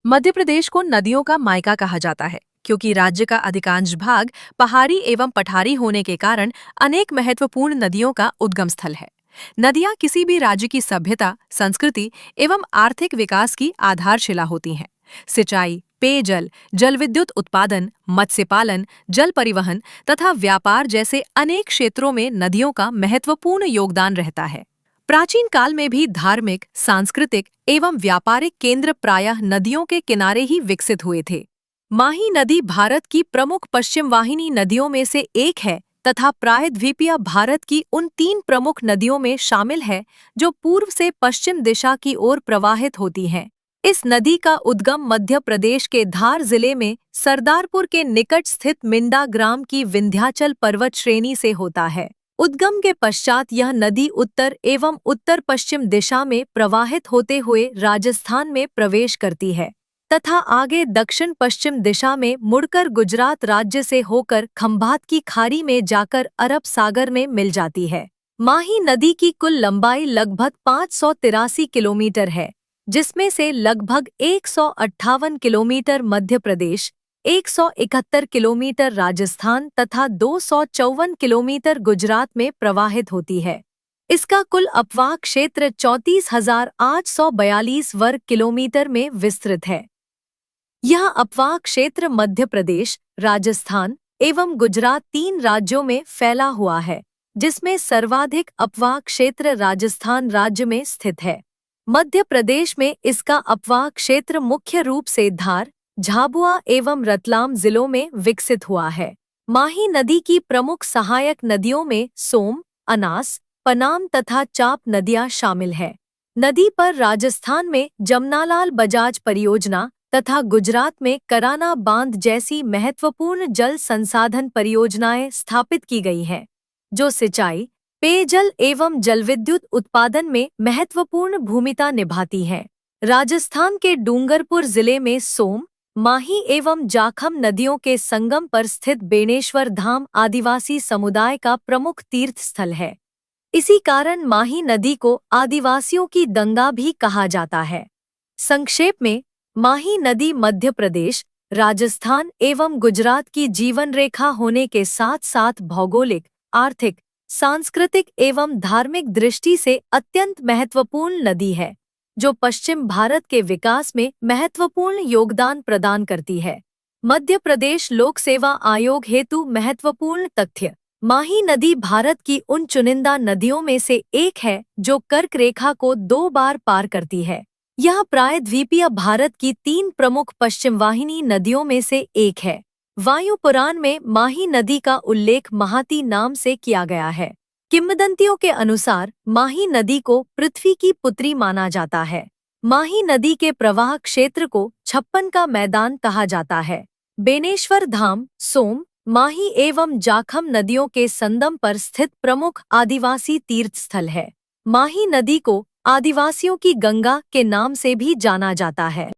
मध्य प्रदेश को नदियों का मायका कहा जाता है क्योंकि राज्य का अधिकांश भाग पहाड़ी एवं पठारी होने के कारण अनेक महत्वपूर्ण नदियों का उद्गम स्थल है। नदियां किसी भी राज्य की सभ्यता, संस्कृति एवं आर्थिक विकास की आधारशिला होती हैं। सिंचाई, पेयजल, जल विद्युत उत्पादन, मत्स्य पालन, जल परिवहन तथा व्यापार जैसे अनेक क्षेत्रों में नदियों का महत्वपूर्ण योगदान रहता है। प्राचीन काल में भी धार्मिक, सांस्कृतिक एवं व्यापारिक केंद्र प्रायः नदियों के किनारे ही विकसित हुए थे। माही नदी भारत की प्रमुख पश्चिम वाहिनी नदियों में से एक है तथा प्रायद्वीपीय भारत की उन 3 प्रमुख नदियों में शामिल है जो पूर्व से पश्चिम दिशा की ओर प्रवाहित होती हैं। इस नदी का उद्गम मध्य प्रदेश के धार जिले में सरदारपुर के निकट स्थित मिंडा ग्राम की विंध्याचल पर्वत श्रेणी से होता है। उद्गम के पश्चात यह नदी उत्तर एवं उत्तर पश्चिम दिशा में प्रवाहित होते हुए राजस्थान में प्रवेश करती है तथा आगे दक्षिण पश्चिम दिशा में मुड़कर गुजरात राज्य से होकर खंभात की खाड़ी में जाकर अरब सागर में मिल जाती है। माही नदी की कुल लंबाई लगभग 583 किलोमीटर है, जिसमें से लगभग 158 किलोमीटर मध्य प्रदेश, 171 किलोमीटर राजस्थान तथा 254 किलोमीटर गुजरात में प्रवाहित होती है। इसका कुल अपवाह क्षेत्र 34,842 वर्ग किलोमीटर में विस्तृत है। यह अपवाह क्षेत्र मध्य प्रदेश, राजस्थान एवं गुजरात 3 राज्यों में फैला हुआ है, जिसमें सर्वाधिक अपवाह क्षेत्र राजस्थान राज्य में स्थित है। मध्य प्रदेश में इसका अपवाह क्षेत्र मुख्य रूप से धार, झाबुआ एवं रतलाम जिलों में विकसित हुआ है। माही नदी की प्रमुख सहायक नदियों में सोम, अनास, पनाम तथा चाप नदियां शामिल है। नदी पर राजस्थान में जमनालाल बजाज परियोजना तथा गुजरात में कराना बांध जैसी महत्वपूर्ण जल संसाधन परियोजनाएं स्थापित की गई हैं, जो सिंचाई, पेयजल एवं जलविद्युत उत्पादन में महत्वपूर्ण भूमिका निभाती हैं। राजस्थान के डूंगरपुर जिले में सोम, माही एवं जाखम नदियों के संगम पर स्थित बेणेश्वर धाम आदिवासी समुदाय का प्रमुख तीर्थ स्थल है। इसी कारण माही नदी को आदिवासियों की गंगा भी कहा जाता है। संक्षेप में, माही नदी मध्य प्रदेश, राजस्थान एवं गुजरात की जीवन रेखा होने के साथ साथ भौगोलिक, आर्थिक, सांस्कृतिक एवं धार्मिक दृष्टि से अत्यंत महत्वपूर्ण नदी है, जो पश्चिम भारत के विकास में महत्वपूर्ण योगदान प्रदान करती है। मध्य प्रदेश लोक सेवा आयोग हेतु महत्वपूर्ण तथ्य: माही नदी भारत की उन चुनिंदा नदियों में से एक है जो कर्क रेखा को 2 बार पार करती है। यह प्रायद्वीपीय भारत की 3 प्रमुख पश्चिम वाहिनी नदियों में से एक है। वायु पुराण में माही नदी का उल्लेख महाती नाम से किया गया है। किंवदंतियों के अनुसार माही नदी को पृथ्वी की पुत्री माना जाता है। माही नदी के प्रवाह क्षेत्र को 56 का मैदान कहा जाता है। बेणेश्वर धाम, सोम, माही एवं जाखम नदियों के संगम पर स्थित प्रमुख आदिवासी तीर्थ स्थल है। माही नदी को आदिवासियों की गंगा के नाम से भी जाना जाता है।